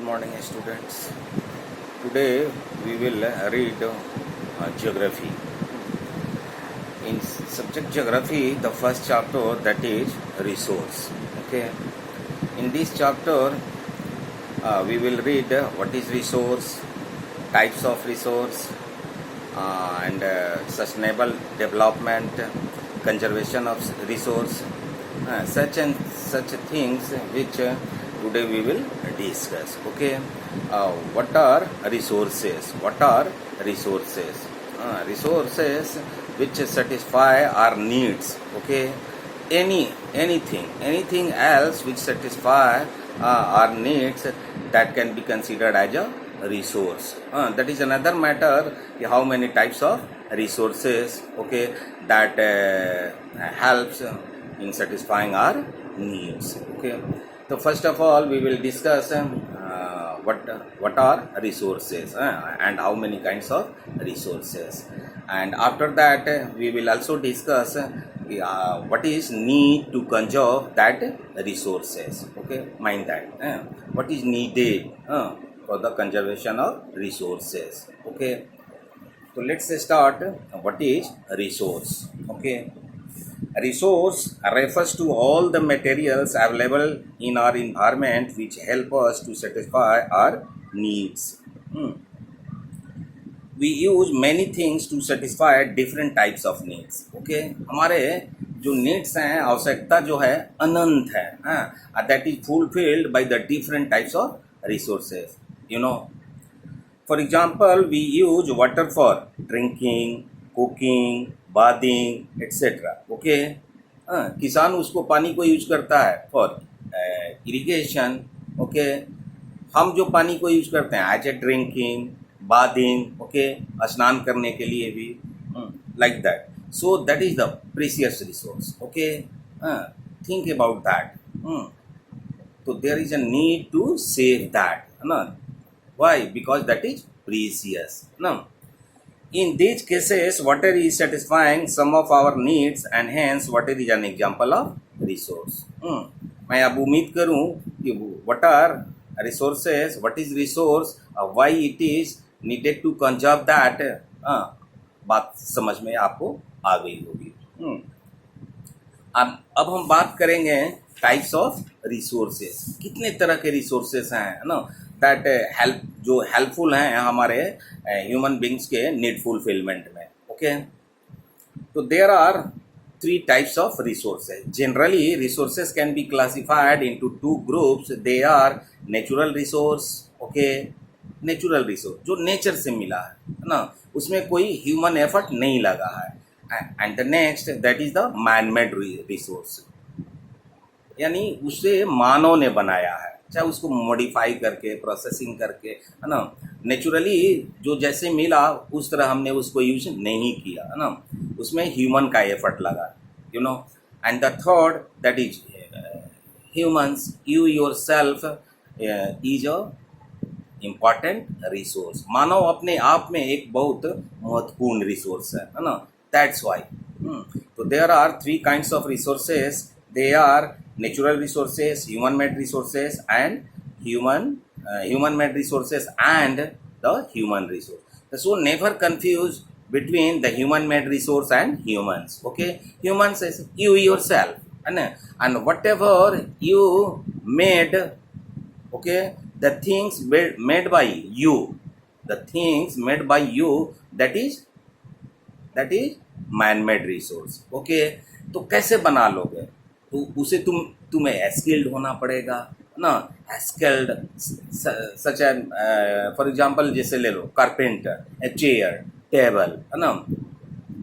morning, students. Today we will read geography. In subject geography, the first chapter, that is resource. Okay. In this chapter, we will read what is resource, types of resource, and sustainable development, conservation of resource, such things which today we will discuss. Okay. What are resources? Resources which satisfy our needs. Okay. Anything else which satisfy our needs, that can be considered as a resource. That is another matter, how many types of resources, okay, that helps in satisfying our needs. Okay. So first of all, we will discuss what are resources and how many kinds of resources, and after that we will also discuss what is need to conserve that resources. Okay, mind that what is needed for the conservation of resources. Okay, so let's start. What is resource? Okay, resource refers to all the materials available in our environment which help us to satisfy our needs. We use many things to satisfy different types of needs. Okay, हमारे जो needs हैं, आवश्यकता जो है अनंत है, that is fulfilled by the different types of resources. For example, we use water for drinking, cooking, bathing, etc. Okay, किसान उसको पानी को यूज करता है फॉर इरिगेशन. ओके, हम जो पानी को यूज करते हैं as a drinking, bathing, okay, स्नान करने के लिए भी, like that. So that is the precious resource. Okay, think about that. तो there is a need to save that ना. Why? Because that is precious. No. In these cases, water is satisfying some of our needs, and hence water is an example of resource. मैं अब उम्मीद करूँ कि what are resources, what is resource, why it is needed to conserve that, बात समझ में आपको आ गई होगी. अब हम बात करेंगे टाइप्स ऑफ रिसोर्सेस. कितने तरह के रिसोर्सेस हैं ना, दैट हेल्प, जो हेल्पफुल हैं हमारे ह्यूमन बींग्स के नीड फुलफिलमेंट में. ओके, तो there are 3 types of resources. Generally resources can be classified into 2 groups. They are natural resource. Okay, natural resource जो नेचर से मिला है ना, उसमें कोई ह्यूमन एफर्ट नहीं लगा है. And the next, that is the man made resource, यानी उसे मानव ने बनाया है, चाहे उसको मॉडिफाई करके, प्रोसेसिंग करके, है ना. नेचुरली जो जैसे मिला उस तरह हमने उसको यूज नहीं किया, है ना, उसमें ह्यूमन का एफर्ट लगा. And the third, that is humans. You yourself is a important resource. मानव अपने आप में एक बहुत महत्वपूर्ण रिसोर्स है ना. That's why. तो there are 3 kinds of resources. They are natural resources, human-made resources, and human-made resources and the human resource. So never confuse between the human-made resource and humans. Okay, humans is you yourself, and whatever you made, okay, the things made by you, that is man-made resource. Okay, तो कैसे बना लोगे? तो उसे तुम्हें skilled होना पड़ेगा ना. Skilled such as for example, जैसे ले लो कारपेंटर, ए चेयर, टेबल, है ना,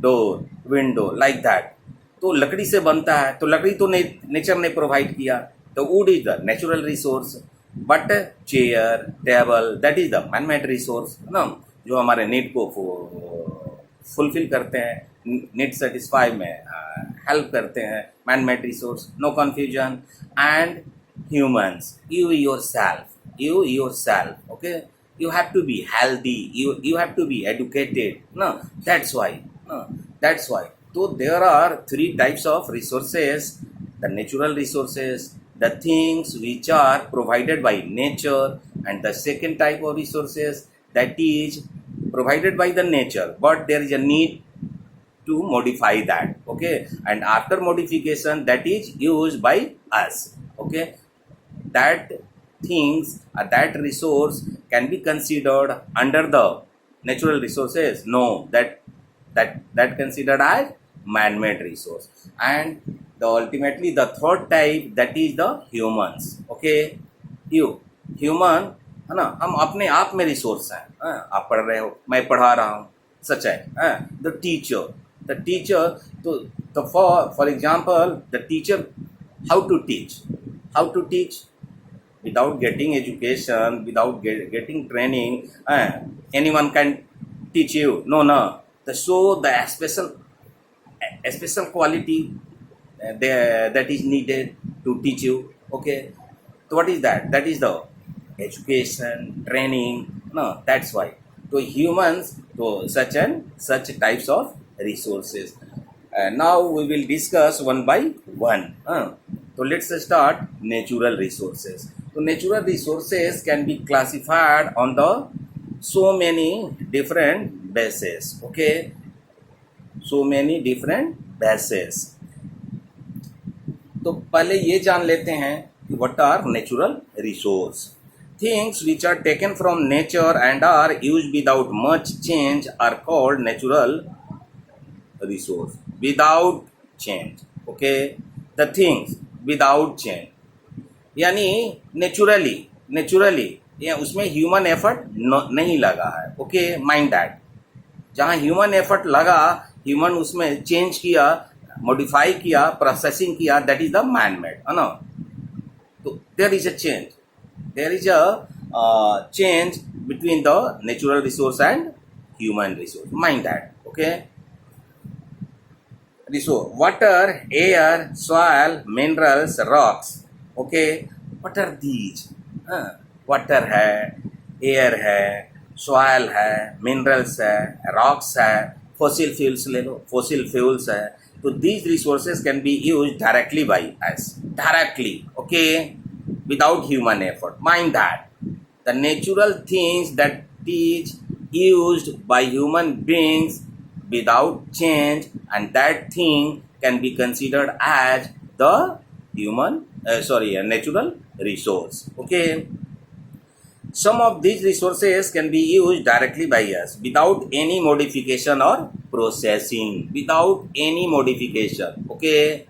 डोर, विंडो, लाइक दैट. तो लकड़ी से बनता है, तो लकड़ी तो नेचर ने प्रोवाइड किया, तो would is the natural resource. But chair, table, that is the man made resource, है ना, जो हमारे नीड को फुलफिल करते हैं, नीड सेटिस्फाई में हेल्प करते हैं. Man made resource, no confusion. And humans, you yourself, okay, you have to be healthy, you have to be educated, no, that's why. So there are 3 types of resources: the natural resources, the things which are provided by nature, and the second type of resources that is provided by the nature, but there is a need to modify that, okay, and after modification that is used by us, okay, that things or that resource can be considered under the natural resources. No, that considered as man-made resource. And the ultimately the third type, that is the humans, okay, human है ना, हम अपने आप में resource हैं, आप पढ़ रहे हो, मैं पढ़ा रहा हूँ, सच है। द टीचर तो for example the teacher, how to teach without getting education, without getting training, anyone can teach you, no. The special quality that is needed to teach you, okay. So what is that? That is the education, training, no, that's why. So humans, so such types of resources. Now we will discuss one by one. So let's start natural resources. So natural resources can be classified on the so many different bases, okay, so many different bases. तो पहले ये जान लेते हैं कि what are natural resource. Things which are taken from nature and are used without much change are called natural resource. Without change, okay, the things without change, यानी naturally या उसमें ह्यूमन एफर्ट नहीं लगा है, ओके, माइंड दैट. जहाँ human effort लगा, human उसमें change किया, मॉडिफाई किया, प्रोसेसिंग किया, that is the man made, है ना. तो there is a change between the natural resource and human resource, mind that, okay. Resource water, air, soil, minerals, rocks, okay. What are these? Water है, air है, soil है, minerals है, rocks है, fossil fuels ले लो, fossil fuels है. तो these resources can B use directly by us, directly, okay, without human effort. Mind that the natural things that is used by human beings without change, and that thing can be considered as the natural resource, okay. Some of these resources can be used directly by us without any modification or processing, without any modification, okay,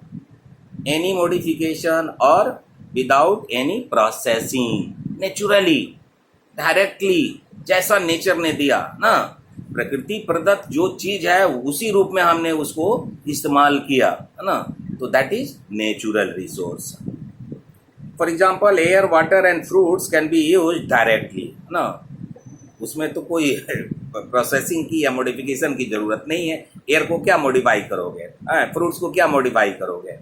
any modification or without any processing, naturally, directly, जैसा nature ने दिया ना, प्रकृति प्रदत्त जो चीज है उसी रूप में हमने उसको इस्तेमाल किया, है ना. तो that is natural resource. For example air, water and fruits can be use directly, है ना. उसमें तो कोई प्रोसेसिंग की या मॉडिफिकेशन की जरूरत नहीं है. एयर को क्या मॉडिफाई करोगे, फ्रूट्स को क्या मॉडिफाई करोगे,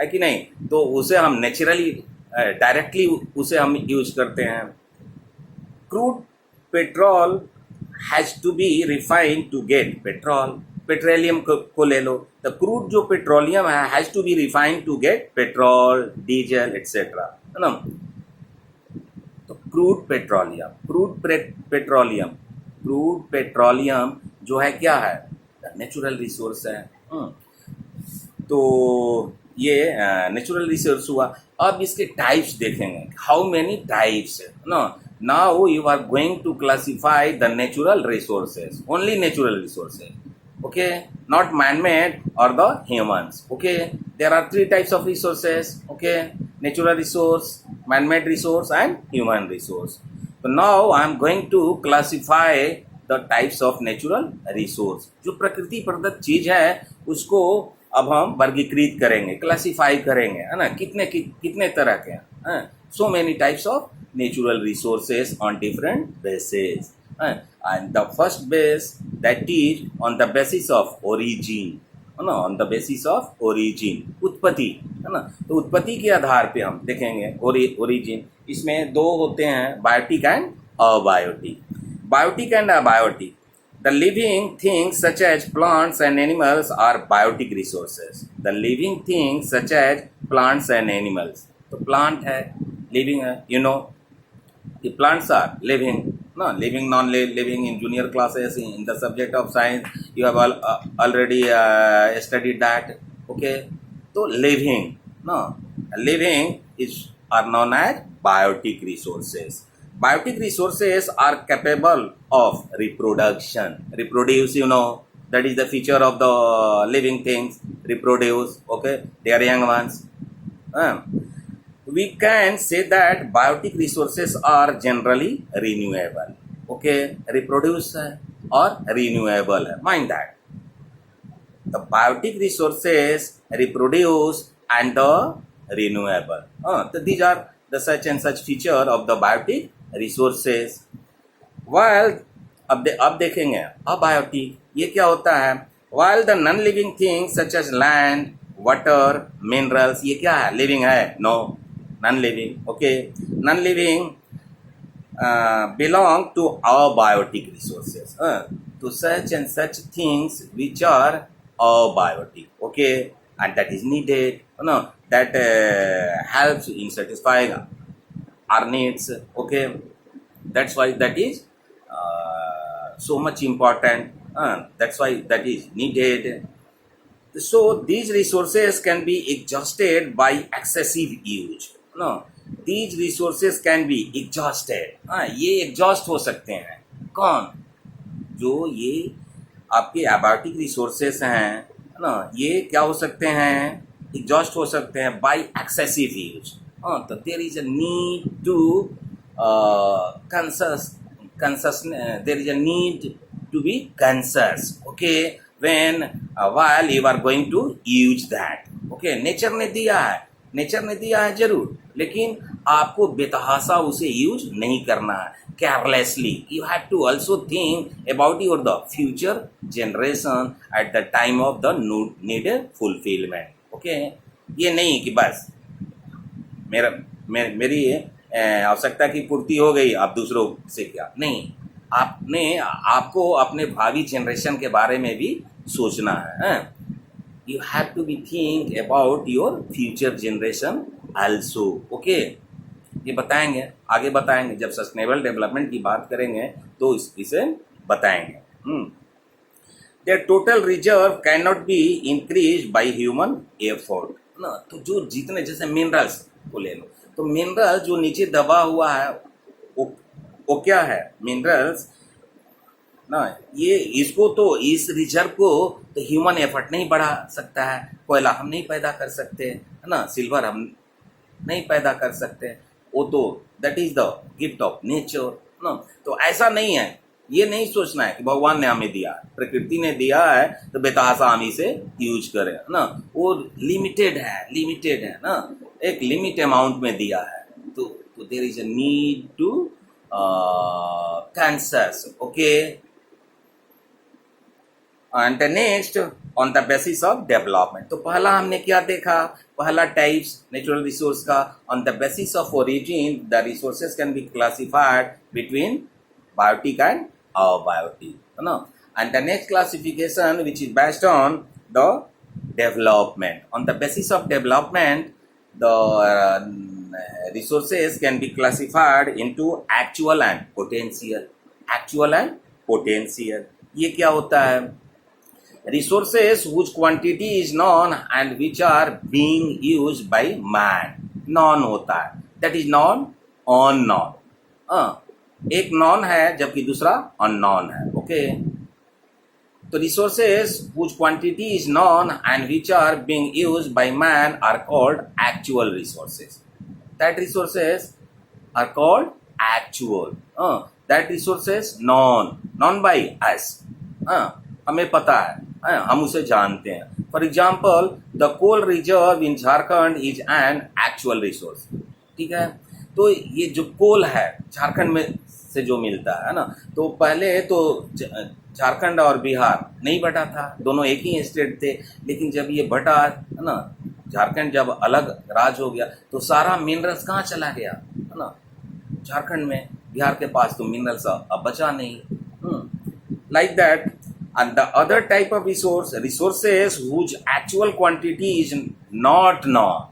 है कि नहीं. तो उसे हम नेचुरली डायरेक्टली उसे हम यूज करते हैं. Crude petrol has to be refined to get petrol. Petroleum को ले लो, द क्रूड जो पेट्रोलियम है has to be refined to get petrol, diesel, etcetera, है ना. तो क्रूड पेट्रोलियम जो है क्या है, नेचुरल रिसोर्स है. तो ये नेचुरल रिसोर्स हुआ. अब इसके टाइप्स देखेंगे, हाउ मेनी टाइप्स है ना. Now you are going to classify the natural resources, only natural resources, okay, not man-made or the humans, okay. There are three types of resources, okay, natural resource, man-made resource and human resource. So now I am going to classify the types of natural resource. जो प्रकृति प्रदत्त चीज है उसको अब हम वर्गीकृत करेंगे, क्लासिफाई करेंगे, है ना. कितने तरह के हैं, so many types of natural resources on different bases, and the first base, that is on the basis of origin, है ना. on the basis of origin, उत्पत्ति, है ना. तो उत्पत्ति के आधार पे हम देखेंगे origin. इसमें दो होते हैं, biotic and abiotic. Biotic and abiotic, the living things such as plants and animals are biotic resources. The living things such as plants and animals, तो प्लांट है, लिविंग है, you know the plants are living, no, living, non-living. In junior classes in the subject of science you have already studied that. Okay, so living, no, living is are known as biotic resources. Biotic resources are capable of reproduction, reproduce, you know, that is the feature of the living things, reproduce. Okay, they are young ones. We can say that biotic resources are generally renewable. Okay, reproduce है और renewable है, mind that the biotic resources reproduce and the renewable. So these are the such and such feature of the biotic resources. While अब देखेंगे abiotic ये क्या होता है. While the non living things such as land, water, minerals, ये क्या है, living है? No, non-living. Okay, non-living belong to abiotic resources, to such and such things which are abiotic. Okay, and that is needed, no, that helps in satisfying our needs. Okay, that's why that is so much important. That's why that is needed. So these resources can be exhausted by excessive use. No, these resources can be exhausted. ये exhaust हो सकते हैं. कौन? जो ये आपके abiotic resources हैं ना, ये क्या हो सकते हैं, एग्जॉस्ट हो सकते हैं by excessive use. तो there is a need to there is a need to be conscious. Okay, when while you are going to use that. Okay, nature ने दिया है जरूर, लेकिन आपको बेतहासा उसे यूज नहीं करना है, carelessly. You have to also think about your the future generation at the time of the needed fulfilment. Okay, ये नहीं कि बस मेरी आवश्यकता की पूर्ति हो गई, आप दूसरों से क्या नहीं. आपको अपने भावी जनरेशन के बारे में भी सोचना है. You have to be think about your future generation also. Okay, ये बताएंगे, आगे बताएंगे, जब सस्टेनेबल डेवलपमेंट की बात करेंगे तो इसे बताएंगे. Their total reserve cannot be increased by human effort. ना, तो जो जितने, जैसे मिनरल्स को ले लो, तो मिनरल जो नीचे दबा हुआ है वो क्या है, मिनरल्स ना, ये इसको तो इस रिजर्व को तो ह्यूमन एफर्ट नहीं बढ़ा सकता है. कोयला हम नहीं पैदा कर सकते है ना, सिल्वर हम नहीं पैदा कर सकते, वो तो that is the gift of nature ना. तो ऐसा नहीं है, ये नहीं सोचना है कि भगवान ने हमें दिया, प्रकृति ने दिया है तो बेतहासा हम इसे यूज करें ना. वो लिमिटेड है ना, एक लिमिट अमाउंट में दिया है. तो there is a need to conserve. Okay, and the next on the basis of development. तो पहला हमने क्या देखा, पहला टाइप्स नेचुरल रिसोर्स का. on the basis of origin the resources can be classified between biotic and abiotic, you know. And the next classification which is based on the development. On the basis of development the resources can be classified into actual and potential. Actual and potential, ये क्या होता है, resources whose quantity is known and which are being used by man. known होता है, that is known, unknown. एक known है जबकि दूसरा unknown है. ओके, तो resources whose quantity is known and which are being used by man are called actual resources. That resources are called actual. That resources known by us. हमें पता है, हम उसे जानते हैं. For example the coal reserve in Jharkhand is an actual resource. ठीक है, तो ये जो कोल है झारखंड में से जो मिलता है ना, तो पहले तो झारखंड और बिहार नहीं बटा था, दोनों एक ही स्टेट थे. लेकिन जब ये बटा है ना, झारखंड जब अलग राज्य हो गया तो सारा मिनरल्स कहाँ चला गया है ना, झारखंड में. बिहार के पास तो मिनरल्स अब बचा नहीं. Like that. And the other type of resources whose actual quantity is not known.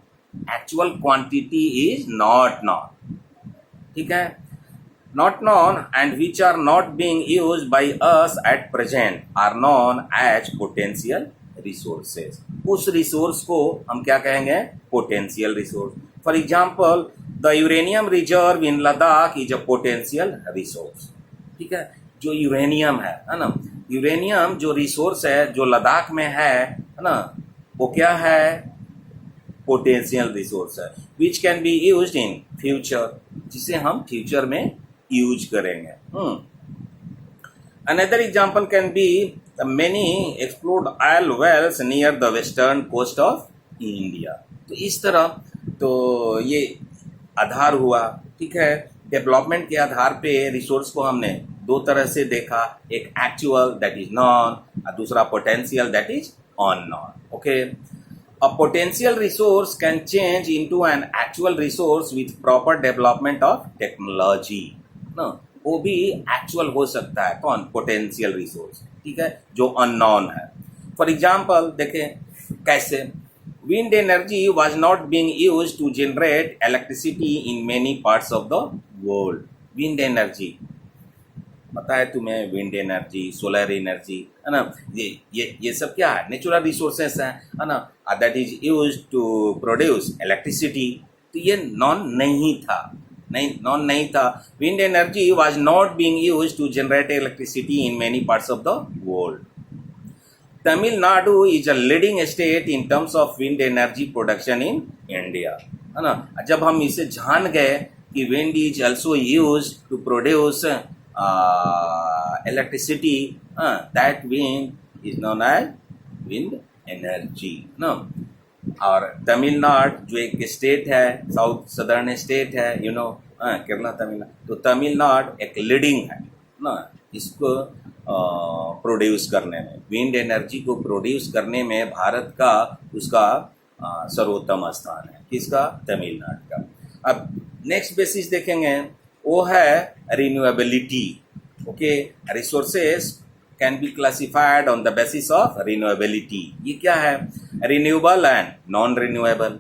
Actual quantity is not non, ठीक है, not known and which are not being used by us at present are known as potential resources. उस resource को हम क्या कहेंगे? Potential resource. For example the uranium reserve in Ladakh is a potential resource, ठीक है. जो यूरेनियम है ना, यूरेनियम जो रिसोर्स है जो लद्दाख में है ना, वो क्या है? पोटेंशियल रिसोर्स है, which can be used in future, जिसे हम फ्यूचर में यूज करेंगे. Another example can be many explored oil wells near the western coast of India. तो इस तरह तो ये आधार हुआ, ठीक है. डेवलपमेंट के आधार पे रिसोर्स को हमने दो तरह से देखा, एक एक्चुअल दैट इज नॉन और दूसरा potential that is unknown. Okay, a potential resource can change into an actual resource with proper development of technology. ना, वो भी एक्चुअल हो सकता है. कौन? पोटेंशियल रिसोर्स, ठीक है, जो अननोन है. फॉर एग्जाम्पल देखें कैसे. Wind energy was not being used to generate electricity in many parts of the world. Wind energy पता है तुम्हें, विंड एनर्जी, सोलर एनर्जी, है ना, ये सब क्या है? नेचुरल रिसोर्सेस है ना, that is used to produce electricity. तो ये नॉन नहीं था, नॉन नहीं था. Wind energy was not being used to generate electricity in many parts of the world. Tamil Nadu is a leading state in terms of wind energy production in India, है ना. जब हम इसे जान गए कि wind is also used to produce electricity, that wind is known as wind energy. No, और तमिलनाडु जो एक स्टेट है, साउथ सदर्न स्टेट है, यू नो, केरला, तमिलनाडु. तो तमिलनाडु एक लीडिंग है ना इसको प्रोड्यूस करने में, विंड एनर्जी को प्रोड्यूस करने में भारत का उसका सर्वोत्तम स्थान है. किसका? तमिलनाडु का. अब नेक्स्ट बेसिस देखेंगे, वो है renewability. Okay, resources can be classified on the basis of renewability. ये क्या है? Renewable and non renewable,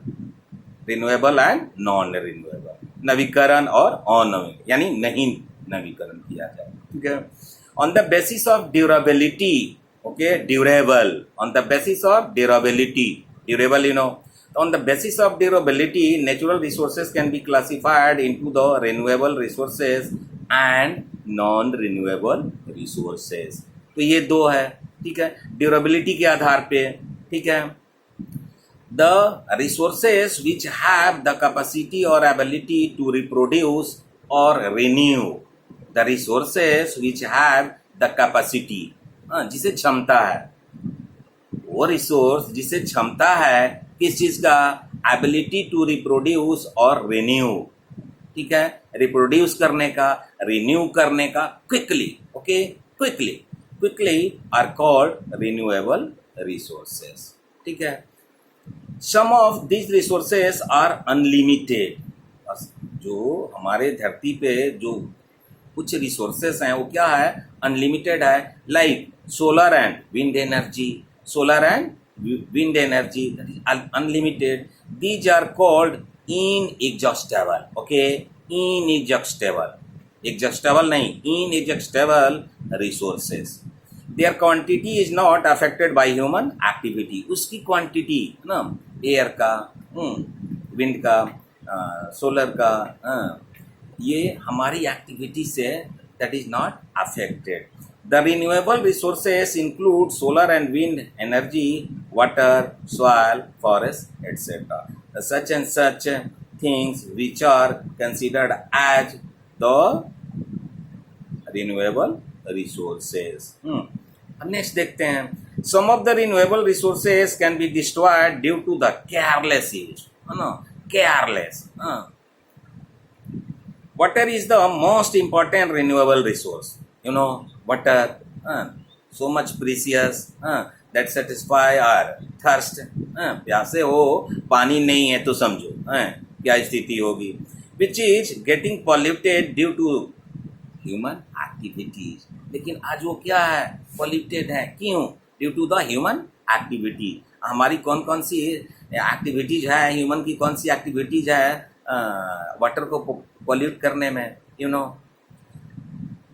renewable and non renewable, नवीकरण और अनवीकरण, यानी नहीं नवीकरण किया जाए, ठीक है. On the basis of durability, okay, durable, on the basis of durability, durable, you know. On the basis of durability, natural resources can be classified into the renewable resources and non-renewable resources. तो ये दो है, ठीक है, durability के आधार पे, ठीक है. The resources which have the capacity or ability to reproduce or renew, the resources which have the capacity, जिसे क्षमता है, वो रिसोर्स जिसे क्षमता है किस चीज का? एबिलिटी टू रिप्रोड्यूस और रिन्यू, ठीक है, रिप्रोड्यूस करने का, रिन्यू करने का quickly. Okay, quickly are called renewable resources, ठीक है. Some of this resources are unlimited. जो हमारे धरती पे जो कुछ रिसोर्सेस हैं वो क्या है? अनलिमिटेड है. Like solar and wind energy, solar and wind energy, that is unlimited. These are called inexhaustible. Okay, inexhaustible, exhaustible नहीं, inexhaustible resources. Their quantity is not affected by human activity. उसकी quantity ना, air का, wind का, solar का, ये हमारी activity से that is not affected. The renewable resources include solar and wind energy, water, soil, forest, etc. Such and such things which are considered as the renewable resources. Next देखते हैं. Some of the renewable resources can be destroyed due to the careless use. Careless. Water is the most important renewable resource. You know, water, so much precious, that satisfy our thirst. प्यासे हो, पानी नहीं है तो समझो क्या स्थिति होगी. Which is getting polluted due to human activities. लेकिन आज वो क्या है? Polluted है. क्यों? Due to the human activity. हमारी कौन कौन सी एक्टिविटीज है ह्यूमन की, कौन सी एक्टिविटीज है वाटर को पॉल्यूट करने में, you know.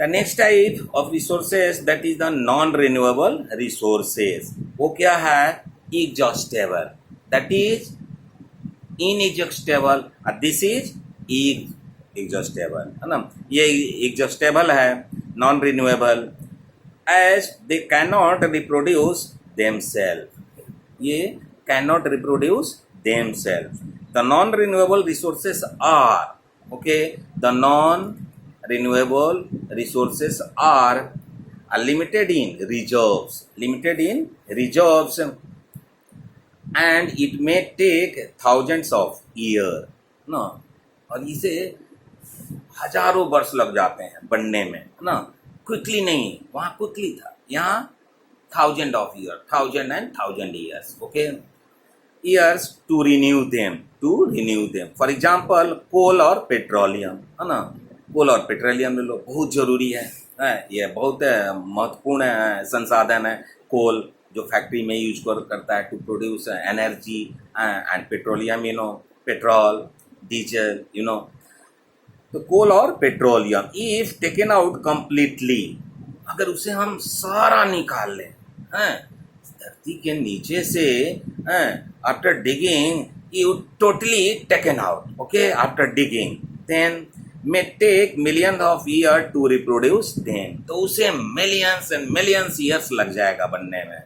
The next type of resources that is the non renewable resources, वो क्या है, exhaustible, that is inexhaustible, this is exhaustible, है ना। ये एग्जॉस्टेबल है, non renewable, as they can not reproduce themselves, ये can not reproduce themselves. The non renewable resources are, okay, the non renewable resources are limited in reserves, and it may take thousands of years, ना, और इसे हजारों वर्ष लग जाते हैं बनने में, ना, क्विकली नहीं, वहाँ क्विकली था, यहाँ 1000 years, okay, years to renew them, for example कोल और पेट्रोलियम, है ना, कोल और पेट्रोलियम ले लो, बहुत ज़रूरी है, ये बहुत महत्वपूर्ण संसाधन है। कोल जो फैक्ट्री में यूज करता है to produce energy, and petroleum, you know, petrol, diesel, you know. तो कोल और petroleum if taken out completely, अगर उसे हम सारा निकाल लें धरती के नीचे से, after digging you totally taken out, okay, after digging, then may take millions of years to reproduce them, तो उसे millions and millions years लग जाएगा बनने में,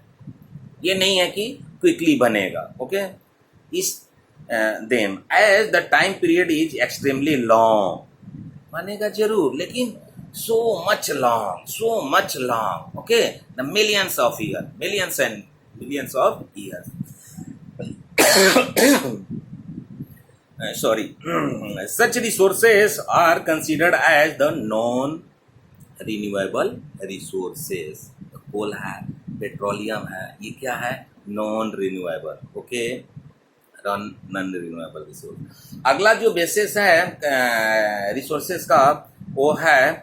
ये नहीं है कि quickly बनेगा, ओके। इस them as the time period is extremely long, बनेगा जरूर लेकिन so much long, okay, the millions of years, millions and millions of years. Such resources are considered as the non-renewable resources. कोल है, petroleum है, ये क्या है, non renewable, okay, non renewable resource. अगला जो बेसिस है रिसोर्सेज का, वो है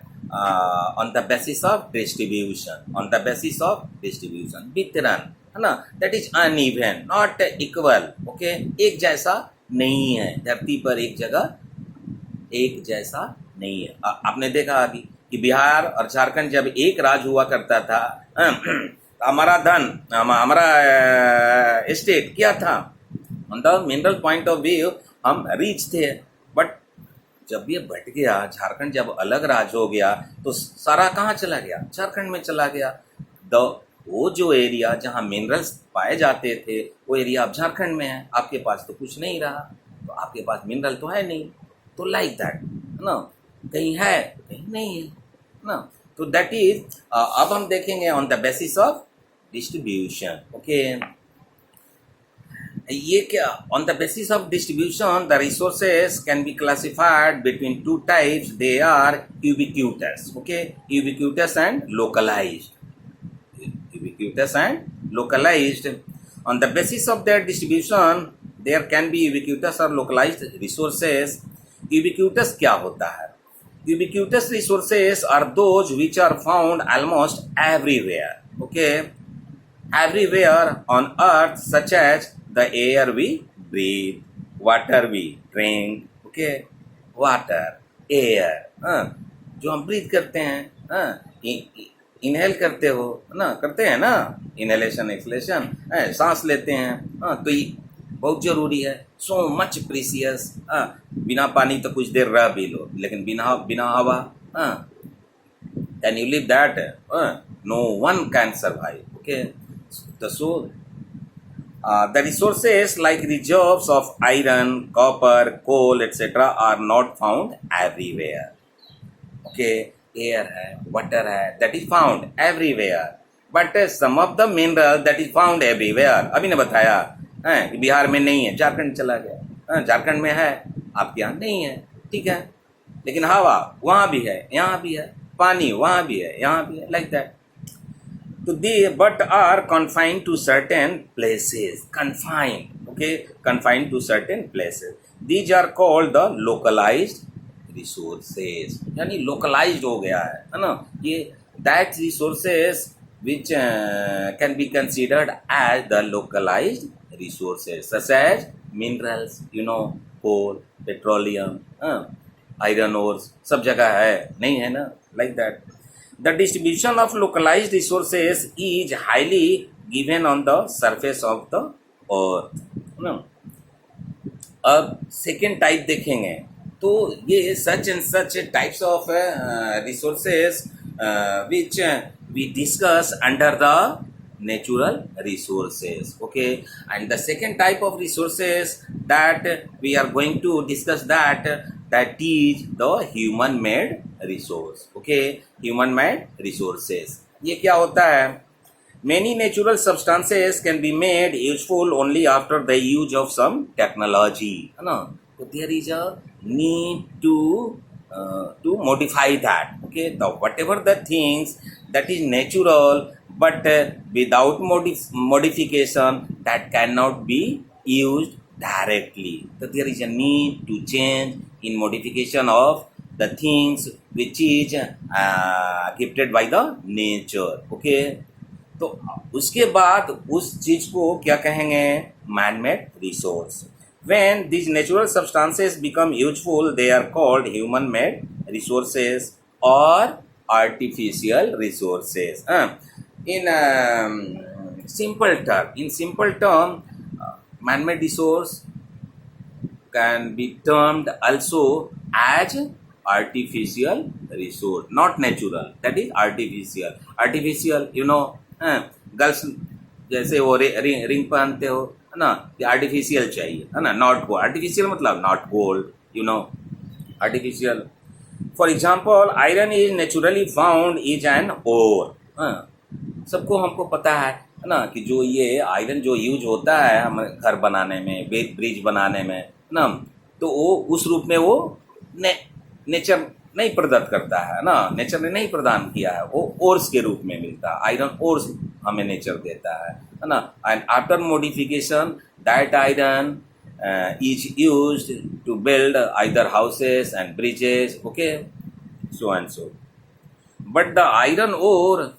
on the basis of distribution, वितरण, है ना, that is uneven, not equal, okay, एक जैसा नहीं है, धरती पर एक जैसा नहीं है। आपने देखा अभी कि बिहार और झारखंड जब एक राज्य हुआ करता था, हमारा स्टेट क्या था, on the mineral point of view हम रिच थे, बट जब ये बट गया, झारखंड जब अलग राज्य हो गया, तो सारा कहाँ चला गया, झारखंड में चला गया। वो जो एरिया जहाँ मिनरल्स पाए जाते थे, वो एरिया अब झारखंड में है, आपके पास तो कुछ नहीं रहा, तो आपके पास मिनरल तो है नहीं, तो लाइक दैट, ना, कहीं है कहीं नहीं है, ना। तो दैट इज, अब हम देखेंगे on the basis of distribution, okay. ये क्या, on the basis of distribution the resources can be classified between two types, they are ubiquitous, okay, ubiquitous and localised, On the basis of their distribution, there can be ubiquitous or localized resources. Ubiquitous क्या होता है? Ubiquitous resources are those which are found almost everywhere, okay, everywhere on earth, such as the air we breathe, water we drink, okay, water, air, जो हम breathe करते हैं, inhale करते हो ना, करते हैं ना, इनहेलेशन एक्सलेशन, सांस लेते हैं, तो ये बहुत ज़रूरी है, सो मच प्रीसियस। बिना पानी तो कुछ देर रह भी लो, लेकिन बिना हवा, can you live that, no one can survive, okay. So the resources like reserves of iron, copper, coal etcetera are not found everywhere, okay. Air है, वाटर है, that is found everywhere, but some of the mineral that is found everywhere, अभी ने बताया कि बिहार में नहीं है, झारखंड चला गया, झारखंड में है, आपके यहाँ नहीं है, ठीक है, लेकिन हवा वहाँ भी है, यहाँ भी है, पानी वहाँ भी है, यहाँ भी है, लाइक दैट। तो they but are confined to certain places, confined to certain places. These are called the localized resources, यानी localized हो गया है ना, ये that resources which can be considered as the localized resources such as minerals, coal, petroleum, iron ores, सब जगह है, नहीं है ना, like that. The distribution of localized resources is highly given on the surface of the earth. अब second type देखेंगे तो ये such and such types of resources which we discuss under the natural resources. Okay, and the second type of resources that we are going to discuss that is the human made resource. Okay, human made resources. ये क्या होता है? Many natural substances can be made useful only after the use of some technology. है ना? So there is a need to modify that. Okay, the whatever the things that is natural but without modification that cannot be used directly. So there is a need to change in modification of the things which is gifted by the nature. Okay, तो उसके बाद उस चीज को क्या कहेंगे? Man made resource. When these natural substances become useful, they are called human made resources or artificial resources. In simple term, man-made resource can be termed also as artificial resource, not natural. That is artificial. Artificial, girls जैसे वो ring पहनते हो, है ना, ये artificial चाहिए, है ना, नॉट गोल्ड. आर्टिफिशियल मतलब not gold, artificial. For example, iron is naturally found is an ore. सबको हमको पता है ना, कि जो ये आयरन जो यूज होता है हमारे घर बनाने में, ब्रिज बनाने में ना, तो वो उस रूप में वो नेचर नहीं प्रदत्त करता है ना, नेचर ने नहीं प्रदान किया है, वो ओर्स के रूप में मिलता है. आयरन ओर्स हमें नेचर देता है ना. And after modification that iron is used to build either houses and bridges. Okay, so and so. But the iron ore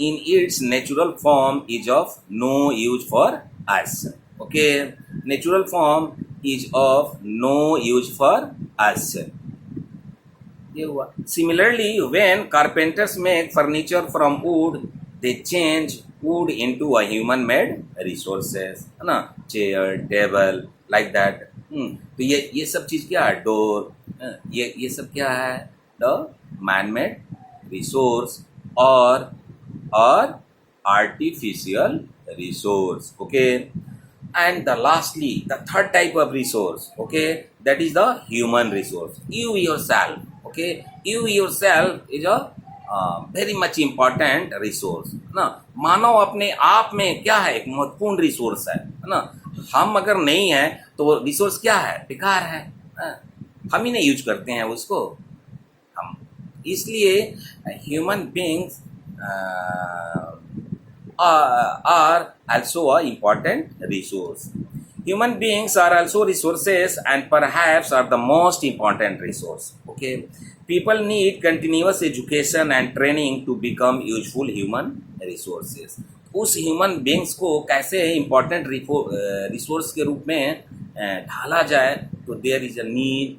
in its natural form is of no use for us. Okay, natural form is of no use for us. Similarly, when carpenters make furniture from wood, they change wood into a human made resources, है ना, chair, table, like that. तो ये सब चीज क्या है? Door, ये सब क्या है? The man made resource or artificial resource. Okay, and lastly, the third type of resource, okay, that is the human resource. You yourself, okay, you yourself is a very much important resource ना. मानव अपने आप में क्या है? एक महत्वपूर्ण resource है ना. हम अगर नहीं है तो रिसोर्स क्या है? बेकार है, हम ही नहीं यूज करते हैं उसको हम. इसलिए human beings are also a important resource. Human beings are also resources and perhaps are the most important resource. Okay, people need continuous education and training to become useful human resources. उस human beings को कैसे important resource के रूप में ढाला जाए? तो there is a need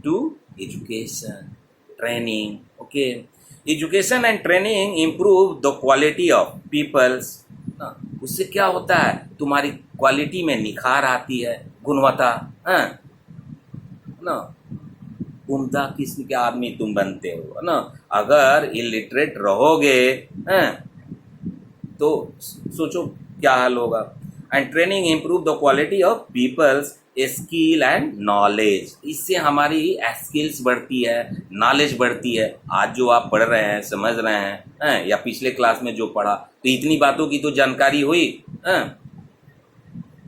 to education, training. Okay, education and training improve the quality of peoples. उससे क्या होता है? तुम्हारी क्वालिटी में निखार आती है, गुणवत्ता, ना. उम्दा किस्म के आदमी तुम बनते हो ना. अगर इलिटरेट रहोगे तो सोचो क्या हाल होगा. And training improve the quality of peoples skill and knowledge. इससे हमारी स्किल्स बढ़ती है, नॉलेज बढ़ती है. आज जो आप पढ़ रहे हैं, समझ रहे हैं, या पिछले क्लास में जो पढ़ा, तो इतनी बातों की तो जानकारी हुई.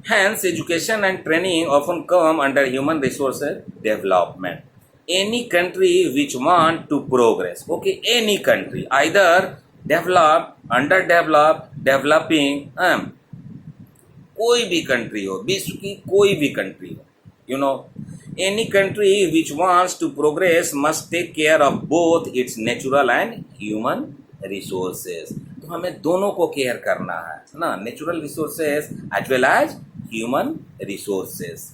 Hence, education and training often come under human resources development. Any country which want to progress, okay, any country, either developed, underdeveloped, developing, कोई भी कंट्री हो, विश्व की कोई भी कंट्री हो, any country which wants to progress must take care of both its natural and human resources. तो हमें दोनों को केयर करना है ना, natural resources as well as human resources.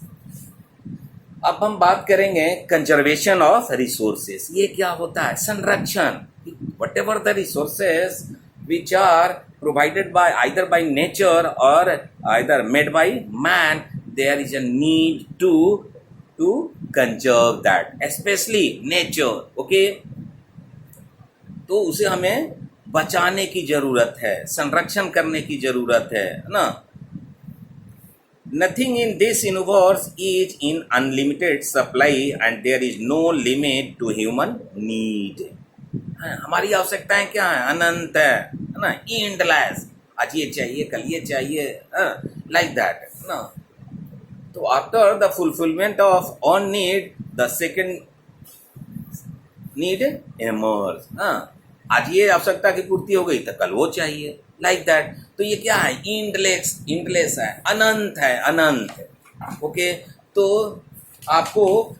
अब हम बात करेंगे कंजर्वेशन ऑफ रिसोर्सेस। ये क्या होता है? संरक्षण। Whatever the resources which are provided by either by nature or either made by man, there is a need to conserve that, especially nature. Okay, तो उसे हमें बचाने की जरूरत है, संरक्षण करने की जरूरत है ना। Nothing in this universe is in unlimited supply and there is no limit to human need. हमारी आवश्यकताएं क्या है? अनंत है ना, एंडलेस। आज ये चाहिए, कल ये चाहिए, लाइक दैट ना। तो after the fulfilment of one need the second need emerge. आज ये आवश्यकता की पूर्ति हो गई तो कल वो चाहिए, लाइक दैट। तो ये क्या है? एंडलेस है, अनंत है, अनंत। ओके, तो आपको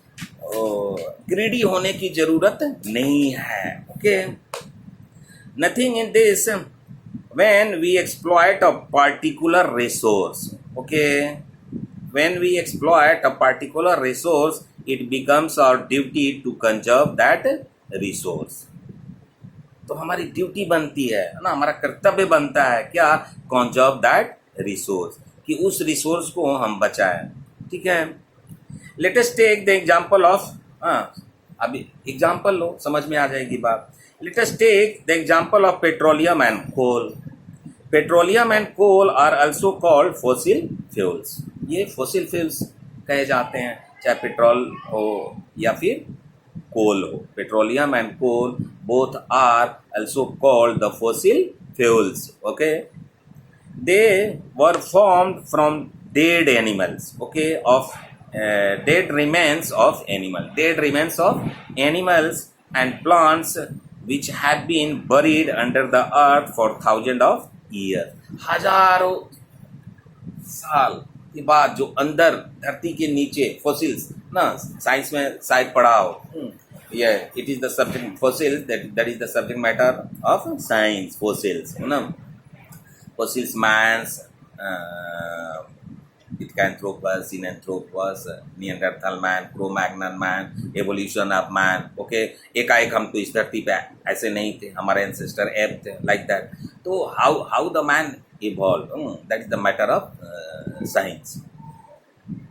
ग्रीडी होने की जरूरत नहीं है। Okay, nothing in this when we exploit a particular resource. Okay, when we exploit a particular resource, it becomes our duty to conserve that resource. तो हमारी ड्यूटी बनती है ना, हमारा कर्तव्य बनता है क्या? कंजर्व दैट रिसोर्स, कि उस रिसोर्स को हम बचाएं। ठीक है, let us take the example of, अभी एग्जांपल लो, समझ में आ जाएगी बात। Let us take the example of petroleum and coal. Petroleum and coal are also called fossil fuels. ये फॉसिल फ्यूल्स कहे जाते हैं, चाहे पेट्रोल हो या फिर कोल हो। Petroleum and coal both are also called the fossil fuels. Okay, they were formed from dead animals. Okay, of dead remains of animals and plants which have been buried under the earth for thousands of years. हजारों साल के बाद जो अंदर धरती के नीचे fossils ना, साइंस में शायद पढ़ा हो, ये it is the subject fossil, that is the subject matter of science. Fossils ना, fossils means, Pithecanthropus, Sinanthropus, Neanderthal man, Cro-Magnon man, evolution of man. Okay, एकाएक हम तो इस धरती पे ऐसे नहीं थे, हमारे ancestor एप थे, like that. तो how the man evolved, that is the matter of science.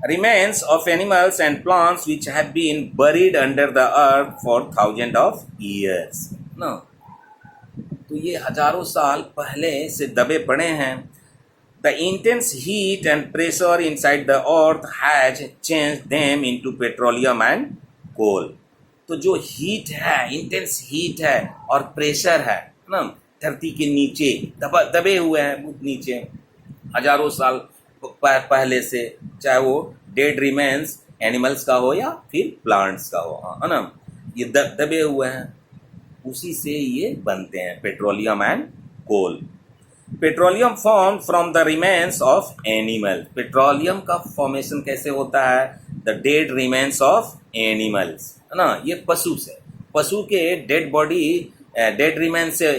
Remains of animals and plants which have been buried under the earth for thousands of years. No, तो ये हजारों साल पहले से दबे पड़े हैं। The intense heat and pressure inside the earth has changed them into petroleum and coal. तो जो हीट है, इंटेंस हीट है और प्रेशर है ना, धरती के नीचे दबे हुए हैं बहुत नीचे हजारों साल पहले से, चाहे वो डेड रिमेन्स एनिमल्स का हो या फिर प्लांट्स का हो, है ना, ये दबे हुए हैं, उसी से ये बनते हैं petroleum and coal. Petroleum form from the remains of animal. Petroleum का फॉर्मेशन कैसे होता है? The dead remains of animals, है ना, ये पशु से, पशु के डेड बॉडी, डेड रिमेन्स से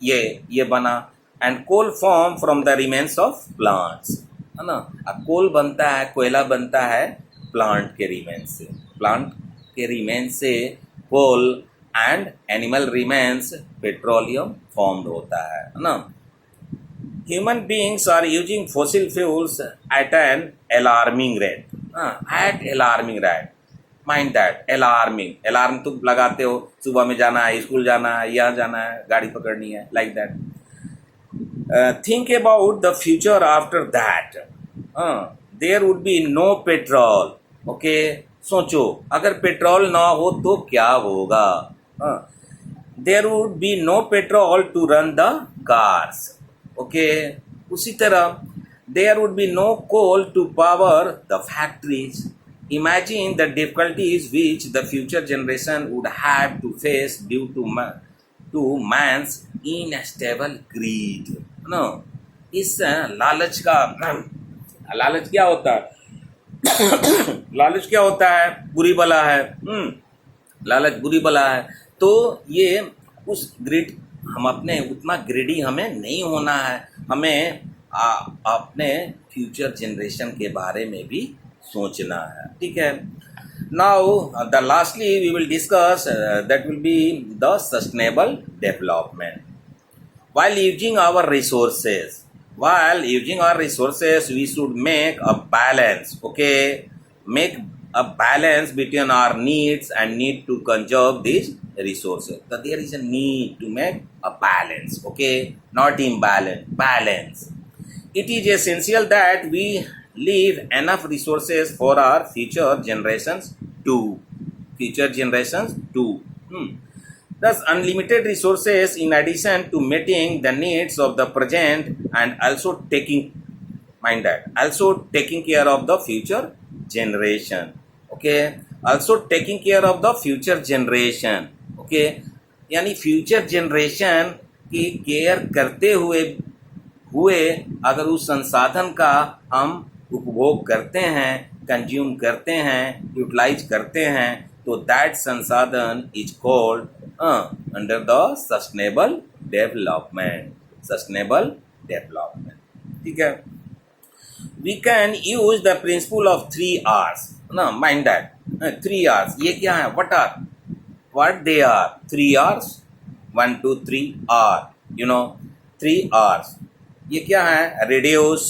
ये बना। And coal form from the remains of plants, है ना। अब कोल बनता है, कोयला बनता है प्लांट के रिमेन्स से, प्लांट के रिमेन्स से coal and animal remains petroleum formed होता है ना। Human beings are using fossil fuels at an alarming rate. At alarming rate. Mind that, alarming. Alarm तुम लगाते हो, सुबह में जाना है, स्कूल जाना है, यहाँ जाना है, गाड़ी पकड़नी है, like that. Think about the future after that. There would be no petrol. Okay, सोचो अगर पेट्रोल ना हो तो क्या होगा? There would be no petrol to run the cars. Okay, उसी तरह there would be no coal to power the factories. Imagine the difficulties which the future generation would have to face due to man's instable greed. No, इस लालच का, लालच क्या होता है? लालच क्या होता है? बुरी बला है। लालच बुरी बला है। तो ये उस ग्रीड, हम अपने उतना ग्रीडी हमें नहीं होना है, हमें अपने फ्यूचर जनरेशन के बारे में भी सोचना है, ठीक है। Now the lastly we will discuss that will be the sustainable development. While using our resources, we should make a balance. Okay, make a balance between our needs and need to conserve these resources. So there is a need to make a balance. Okay, not imbalance. Balance. It is essential that we leave enough resources for our future generations too. Thus, unlimited resources in addition to meeting the needs of the present and also taking care of the future generation. Okay, also taking care of the future generation. Okay, यानी future generation की care करते हुए अगर उस संसाधन का हम उपभोग करते हैं, कंज्यूम करते हैं, यूटिलाइज करते हैं, तो दैट संसाधन is called under the sustainable development. ठीक है। We can use the principle of 3 R's. ना, mind that 3 R's. ये क्या है? What they are? 3 R's. 1, 2, 3 R. 3 R's. ये क्या है? Reduce,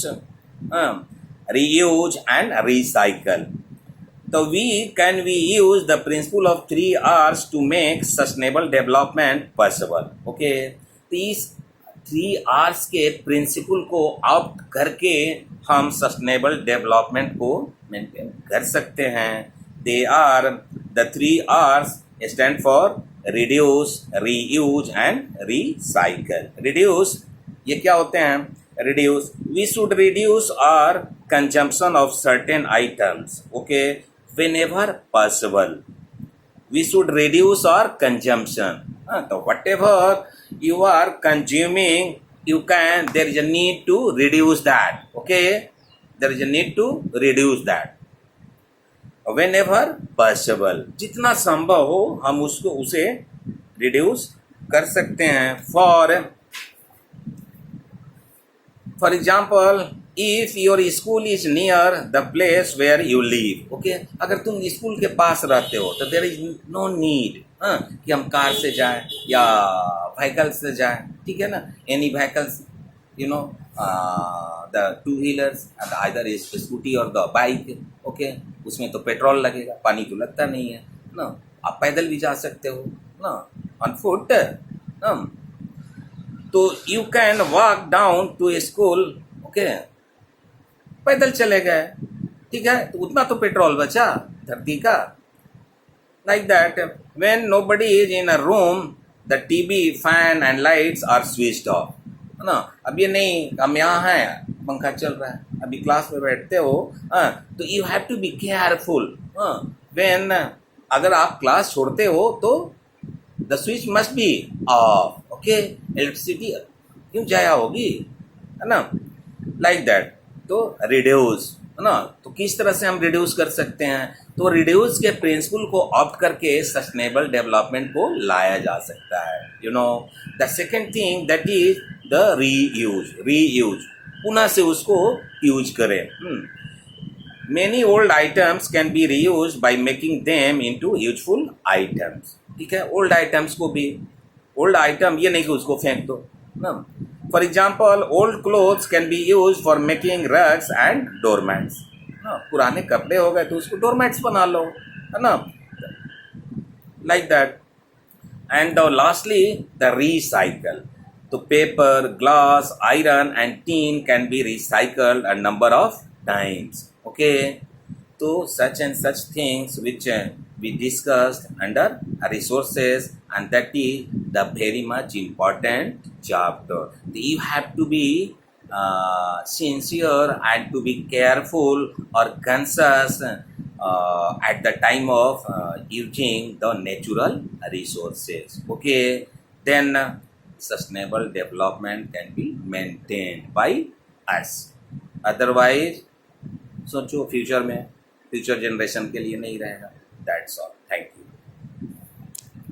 reuse and recycle. So we use the principle of 3 R's to make sustainable development possible. Okay, तो इस 3 R's के प्रिंसिपल को ऑप्ट करके हम सस्टेनेबल डेवलपमेंट को मेंटेन कर सकते हैं। They are the 3 R's stand for reduce, reuse and recycle. Reduce, ये क्या होते हैं? Reduce, we should reduce our consumption of certain items. Okay, whenever possible we should reduce our consumption. So whatever you are consuming, there is a need to reduce that. Okay, there is a need to reduce that whenever possible. जितना संभव हो हम उसे reduce कर सकते हैं. For example, if your school is near the place where you live, okay, अगर तुम स्कूल के पास रहते हो तो there is no need कि हम कार से जाएं या व्हीकल से जाएं, ठीक है ना। Any vehicles, the 2-wheelers and either is scooty or the bike, okay, उसमें तो पेट्रोल लगेगा, पानी तो लगता नहीं है ना। आप पैदल भी जा सकते हो ना, on foot ना। तो you can walk down to a school, okay, पैदल चले गए, ठीक है, तो उतना तो पेट्रोल बचा धरती का। Like that, when nobody is in a room, the TV, fan and lights are switched off, है ना। अब ये नहीं हम यहाँ हैं, पंखा चल रहा है, अभी क्लास में बैठते हो, तो you have to be careful. when अगर आप क्लास छोड़ते हो तो the switch must be off. Okay, electricity क्यों जाया होगी, है ना। लाइक दैट, तो रिड्यूस, है ना। तो किस तरह से हम रिड्यूस कर सकते हैं? तो रिड्यूस के प्रिंसिपल को ऑप्ट करके सस्टेनेबल डेवलपमेंट को लाया जा सकता है। The second thing that is the reuse, पुनः से उसको यूज करें। Many old items can be reuse by making them into useful items, ठीक है। ओल्ड आइटम्स को भी, ओल्ड आइटम ये नहीं कि उसको फेंक दो ना। For example, old clothes can be use for making rugs and doormats. पुराने कपड़े हो गए तो उसको डोरमैट्स बना लो, है ना। Like that. And lastly the recycle, तो paper, glass, iron and tin can be recycled a number of times. Okay, तो such and such things which we discussed under resources, and that is the very much important chapter. You have to be sincere and to be careful or conscious at the time of using the natural resources. Okay, then sustainable development can be maintained by us. Otherwise, सोचो future में, future generation के लिए नहीं रहेगा। That's all.